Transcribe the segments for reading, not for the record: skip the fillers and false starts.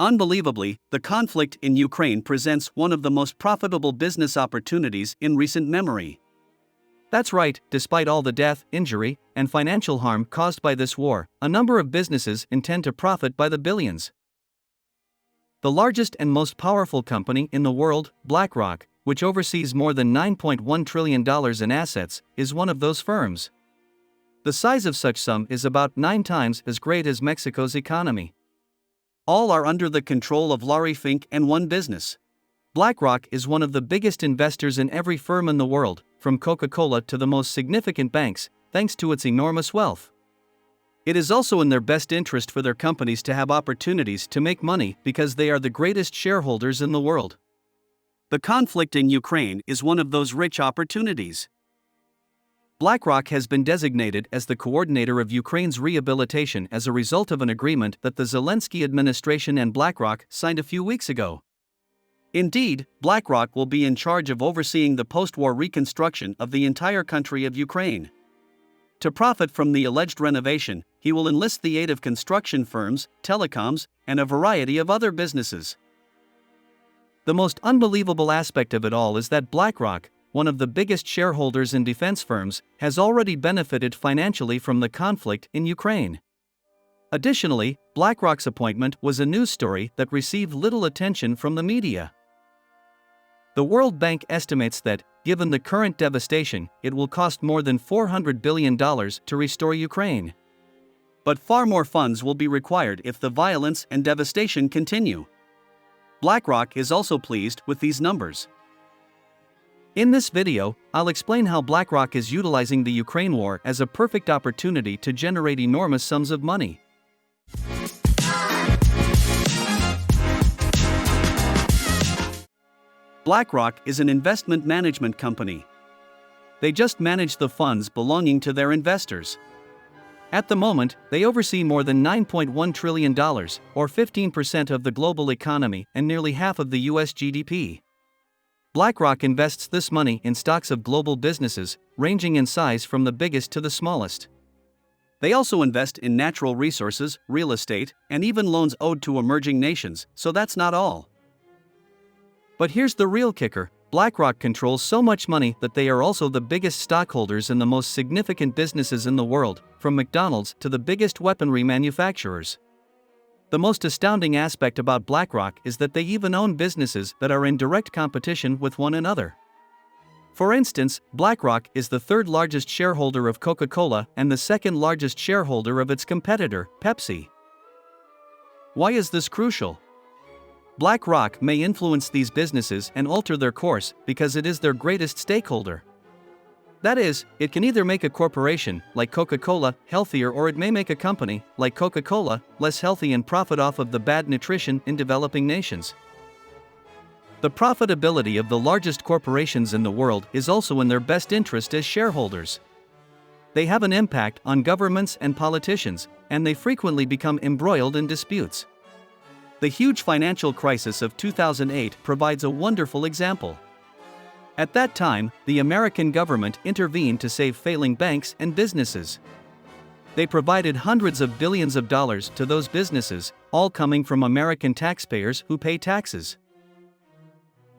Unbelievably, the conflict in Ukraine presents one of the most profitable business opportunities in recent memory. That's right, despite all the death, injury, and financial harm caused by this war, a number of businesses intend to profit by the billions. The largest and most powerful company in the world, BlackRock, which oversees more than $9.1 trillion in assets, is one of those firms. The size of such sum is about 9 times as great as Mexico's economy. All are under the control of Larry Fink and one business. BlackRock is one of the biggest investors in every firm in the world, from Coca-Cola to the most significant banks, thanks to its enormous wealth. It is also in their best interest for their companies to have opportunities to make money because they are the greatest shareholders in the world. The conflict in Ukraine is one of those rich opportunities. BlackRock has been designated as the coordinator of Ukraine's rehabilitation as a result of an agreement that the Zelensky administration and BlackRock signed a few weeks ago. Indeed, BlackRock will be in charge of overseeing the post-war reconstruction of the entire country of Ukraine. To profit from the alleged renovation, he will enlist the aid of construction firms, telecoms, and a variety of other businesses. The most unbelievable aspect of it all is that BlackRock, one of the biggest shareholders in defense firms, has already benefited financially from the conflict in Ukraine. Additionally, BlackRock's appointment was a news story that received little attention from the media. The World Bank estimates that, given the current devastation, it will cost more than $400 billion to restore Ukraine. But far more funds will be required if the violence and devastation continue. BlackRock is also pleased with these numbers. In this video, I'll explain how BlackRock is utilizing the Ukraine war as a perfect opportunity to generate enormous sums of money. BlackRock is an investment management company. They just manage the funds belonging to their investors. At the moment, they oversee more than $9.1 trillion, or 15% of the global economy and nearly half of the US GDP. BlackRock invests this money in stocks of global businesses, ranging in size from the biggest to the smallest. They also invest in natural resources, real estate, and even loans owed to emerging nations, so that's not all. But here's the real kicker: BlackRock controls so much money that they are also the biggest stockholders in the most significant businesses in the world, from McDonald's to the biggest weaponry manufacturers. The most astounding aspect about BlackRock is that they even own businesses that are in direct competition with one another. For instance, BlackRock is the third largest shareholder of Coca-Cola and the second largest shareholder of its competitor, Pepsi. Why is this crucial? BlackRock may influence these businesses and alter their course because it is their greatest stakeholder. That is, it can either make a corporation, like Coca-Cola, healthier, or it may make a company, like Coca-Cola, less healthy and profit off of the bad nutrition in developing nations. The profitability of the largest corporations in the world is also in their best interest as shareholders. They have an impact on governments and politicians, and they frequently become embroiled in disputes. The huge financial crisis of 2008 provides a wonderful example. At that time, the American government intervened to save failing banks and businesses. They provided hundreds of billions of dollars to those businesses, all coming from American taxpayers who pay taxes.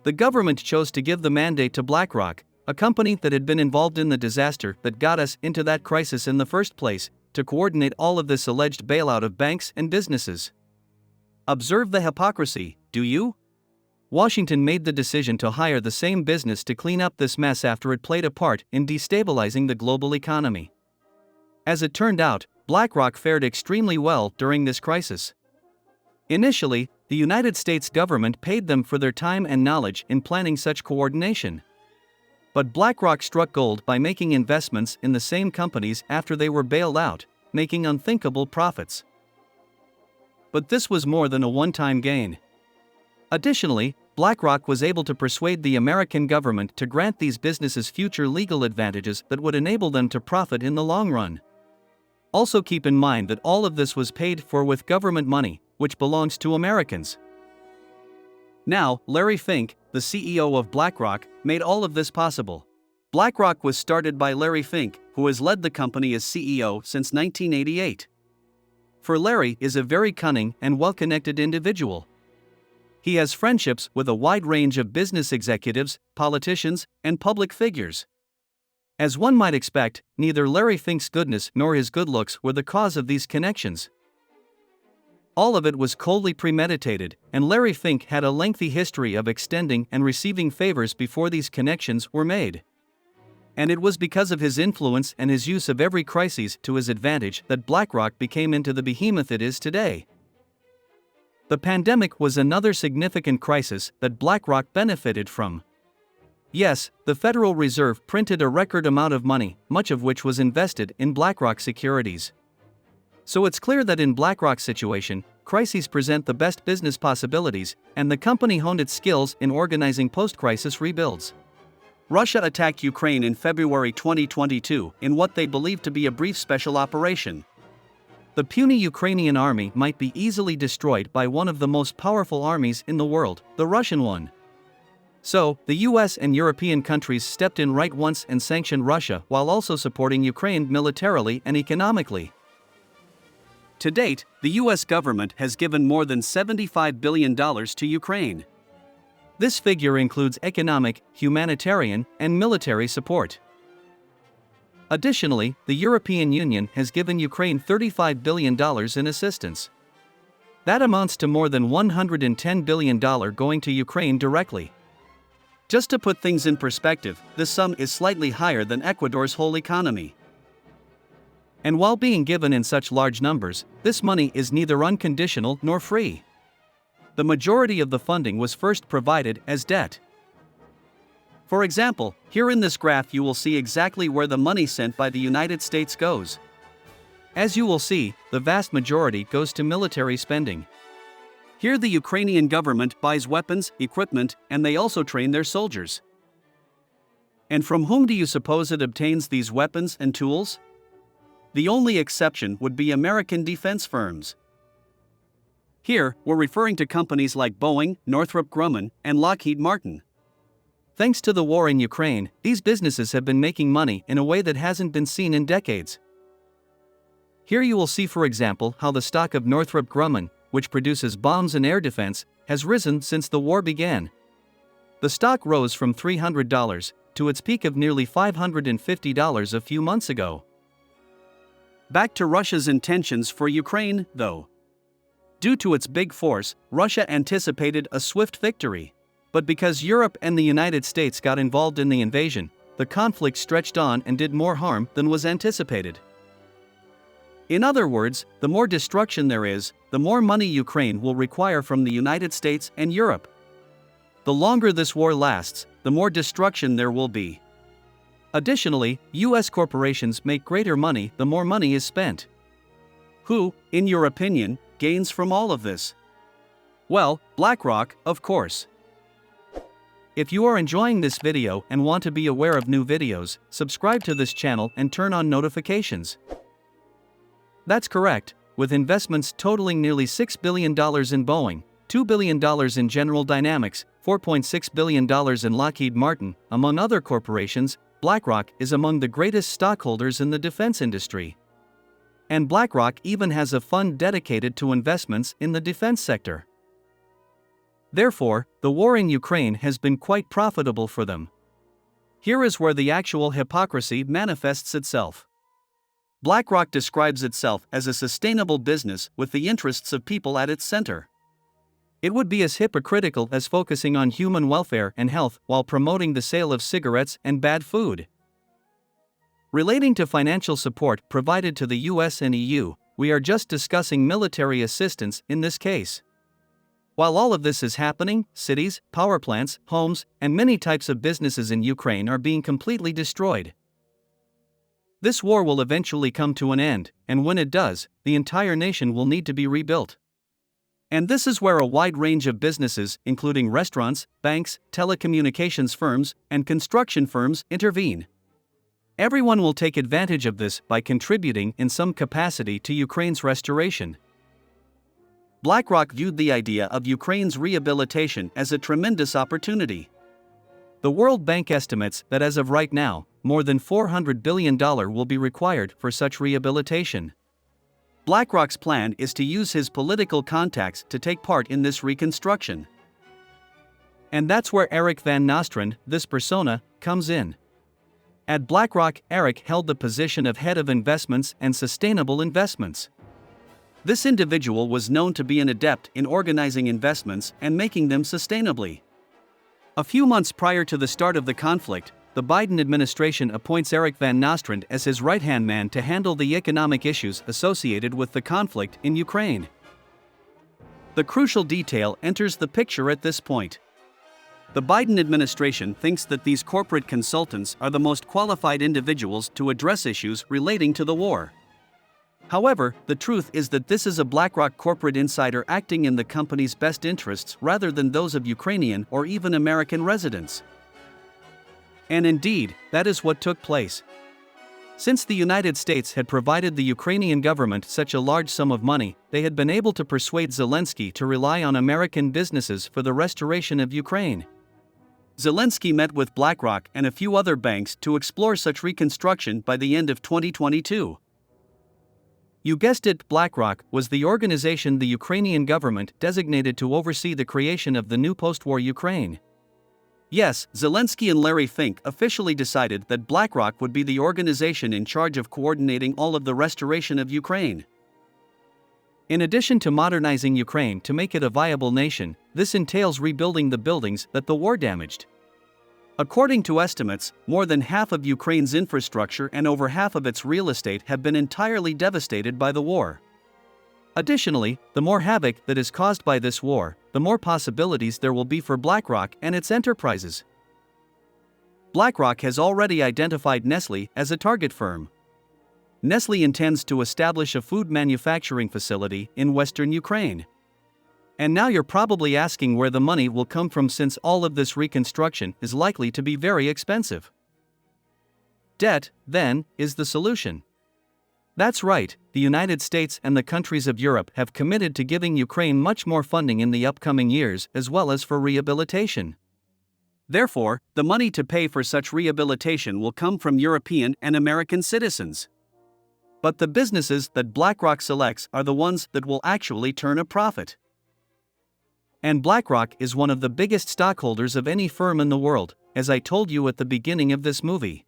The government chose to give the mandate to BlackRock, a company that had been involved in the disaster that got us into that crisis in the first place, to coordinate all of this alleged bailout of banks and businesses. Observe the hypocrisy, do you? Washington made the decision to hire the same business to clean up this mess after it played a part in destabilizing the global economy. As it turned out, BlackRock fared extremely well during this crisis. Initially, the United States government paid them for their time and knowledge in planning such coordination. But BlackRock struck gold by making investments in the same companies after they were bailed out, making unthinkable profits. But this was more than a one-time gain. Additionally, BlackRock was able to persuade the American government to grant these businesses future legal advantages that would enable them to profit in the long run. Also keep in mind that all of this was paid for with government money, which belongs to Americans. Now, Larry Fink, the CEO of BlackRock, made all of this possible. BlackRock was started by Larry Fink, who has led the company as CEO since 1988. For Larry is a very cunning and well-connected individual, He has friendships with a wide range of business executives, politicians, and public figures. As one might expect, neither Larry Fink's goodness nor his good looks were the cause of these connections. All of it was coldly premeditated, and Larry Fink had a lengthy history of extending and receiving favors before these connections were made. And it was because of his influence and his use of every crisis to his advantage that BlackRock became into the behemoth it is today. The pandemic was another significant crisis that BlackRock benefited from. Yes, the Federal Reserve printed a record amount of money, much of which was invested in BlackRock securities. So it's clear that in BlackRock's situation, crises present the best business possibilities, and the company honed its skills in organizing post-crisis rebuilds. Russia attacked Ukraine in February 2022 in what they believed to be a brief special operation. The puny Ukrainian army might be easily destroyed by one of the most powerful armies in the world, the Russian one. So, the US and European countries stepped in right once and sanctioned Russia while also supporting Ukraine militarily and economically. To date, the US government has given more than $75 billion to Ukraine. This figure includes economic, humanitarian, and military support. Additionally, the European Union has given Ukraine $35 billion in assistance. That amounts to more than $110 billion going to Ukraine directly. Just to put things in perspective, this sum is slightly higher than Ecuador's whole economy. And while being given in such large numbers, this money is neither unconditional nor free. The majority of the funding was first provided as debt. For example, here in this graph you will see exactly where the money sent by the United States goes. As you will see, the vast majority goes to military spending. Here the Ukrainian government buys weapons, equipment, and they also train their soldiers. And from whom do you suppose it obtains these weapons and tools? The only exception would be American defense firms. Here, we're referring to companies like Boeing, Northrop Grumman, and Lockheed Martin. Thanks to the war in Ukraine, these businesses have been making money in a way that hasn't been seen in decades. Here you will see, for example, how the stock of Northrop Grumman, which produces bombs and air defense, has risen since the war began. The stock rose from $300 to its peak of nearly $550 a few months ago. Back to Russia's intentions for Ukraine, though. Due to its big force, Russia anticipated a swift victory. But because Europe and the United States got involved in the invasion, the conflict stretched on and did more harm than was anticipated. In other words, the more destruction there is, the more money Ukraine will require from the United States and Europe. The longer this war lasts, the more destruction there will be. Additionally, US corporations make greater money the more money is spent. Who, in your opinion, gains from all of this? Well, BlackRock, of course. If you are enjoying this video and want to be aware of new videos, subscribe to this channel and turn on notifications. That's correct, with investments totaling nearly $6 billion in Boeing, $2 billion in General Dynamics, $4.6 billion in Lockheed Martin, among other corporations, BlackRock is among the greatest stockholders in the defense industry. And BlackRock even has a fund dedicated to investments in the defense sector. Therefore, the war in Ukraine has been quite profitable for them. Here is where the actual hypocrisy manifests itself. BlackRock describes itself as a sustainable business with the interests of people at its center. It would be as hypocritical as focusing on human welfare and health while promoting the sale of cigarettes and bad food. Relating to financial support provided to the US and EU, we are just discussing military assistance in this case. While all of this is happening, cities, power plants, homes, and many types of businesses in Ukraine are being completely destroyed. This war will eventually come to an end, and when it does, the entire nation will need to be rebuilt. And this is where a wide range of businesses, including restaurants, banks, telecommunications firms, and construction firms, intervene. Everyone will take advantage of this by contributing in some capacity to Ukraine's restoration. BlackRock viewed the idea of Ukraine's rehabilitation as a tremendous opportunity. The World Bank estimates that as of right now, more than $400 billion will be required for such rehabilitation. BlackRock's plan is to use his political contacts to take part in this reconstruction. And that's where Eric Van Nostrand, this persona, comes in. At BlackRock, Eric held the position of head of investments and sustainable investments. This individual was known to be an adept in organizing investments and making them sustainably. A few months prior to the start of the conflict, the Biden administration appoints Eric Van Nostrand as his right-hand man to handle the economic issues associated with the conflict in Ukraine. The crucial detail enters the picture at this point. The Biden administration thinks that these corporate consultants are the most qualified individuals to address issues relating to the war. However, the truth is that this is a BlackRock corporate insider acting in the company's best interests rather than those of Ukrainian or even American residents. And indeed, that is what took place. Since the United States had provided the Ukrainian government such a large sum of money, they had been able to persuade Zelensky to rely on American businesses for the restoration of Ukraine. Zelensky met with BlackRock and a few other banks to explore such reconstruction by the end of 2022. You guessed it, BlackRock was the organization the Ukrainian government designated to oversee the creation of the new post-war Ukraine. Yes, Zelensky and Larry Fink officially decided that BlackRock would be the organization in charge of coordinating all of the restoration of Ukraine. In addition to modernizing Ukraine to make it a viable nation, this entails rebuilding the buildings that the war damaged. According to estimates, more than half of Ukraine's infrastructure and over half of its real estate have been entirely devastated by the war. Additionally, the more havoc that is caused by this war, the more possibilities there will be for BlackRock and its enterprises. BlackRock has already identified Nestlé as a target firm. Nestlé intends to establish a food manufacturing facility in western Ukraine. And now you're probably asking where the money will come from, since all of this reconstruction is likely to be very expensive. Debt, then, is the solution. That's right, the United States and the countries of Europe have committed to giving Ukraine much more funding in the upcoming years, as well as for rehabilitation. Therefore, the money to pay for such rehabilitation will come from European and American citizens. But the businesses that BlackRock selects are the ones that will actually turn a profit. And BlackRock is one of the biggest stockholders of any firm in the world, as I told you at the beginning of this movie.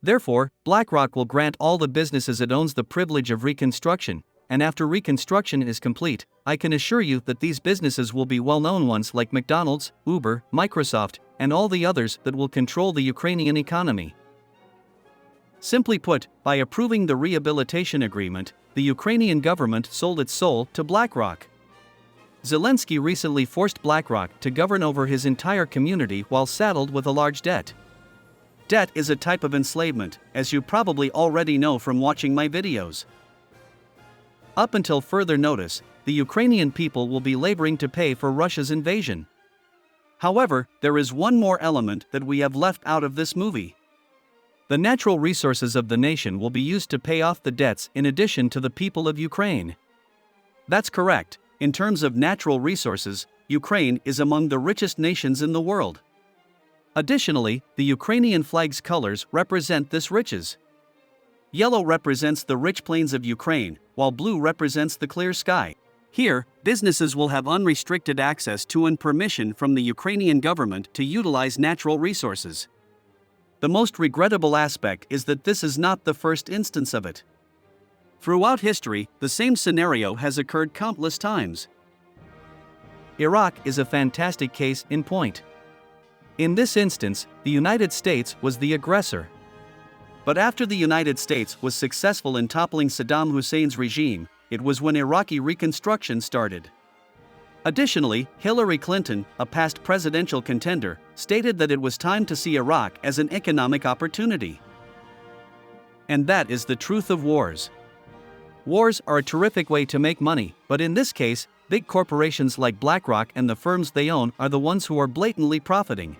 Therefore, BlackRock will grant all the businesses it owns the privilege of reconstruction, and after reconstruction is complete, I can assure you that these businesses will be well-known ones like McDonald's, Uber, Microsoft, and all the others that will control the Ukrainian economy. Simply put, by approving the rehabilitation agreement, the Ukrainian government sold its soul to BlackRock. Zelensky recently forced BlackRock to govern over his entire community while saddled with a large debt. Debt is a type of enslavement, as you probably already know from watching my videos. Up until further notice, the Ukrainian people will be laboring to pay for Russia's invasion. However, there is one more element that we have left out of this movie. The natural resources of the nation will be used to pay off the debts in addition to the people of Ukraine. That's correct. In terms of natural resources, Ukraine is among the richest nations in the world. Additionally, the Ukrainian flag's colors represent this riches. Yellow represents the rich plains of Ukraine, while blue represents the clear sky. Here, businesses will have unrestricted access to and permission from the Ukrainian government to utilize natural resources. The most regrettable aspect is that this is not the first instance of it. Throughout history, the same scenario has occurred countless times. Iraq is a fantastic case in point. In this instance, the United States was the aggressor. But after the United States was successful in toppling Saddam Hussein's regime, it was when Iraqi reconstruction started. Additionally, Hillary Clinton, a past presidential contender, stated that it was time to see Iraq as an economic opportunity. And that is the truth of wars. Wars are a terrific way to make money, but in this case, big corporations like BlackRock and the firms they own are the ones who are blatantly profiting.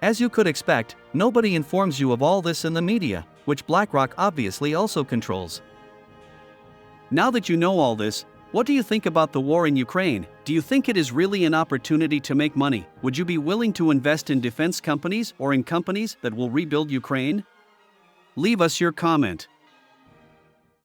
As you could expect, nobody informs you of all this in the media, which BlackRock obviously also controls. Now that you know all this, what do you think about the war in Ukraine? Do you think it is really an opportunity to make money? Would you be willing to invest in defense companies or in companies that will rebuild Ukraine? Leave us your comment.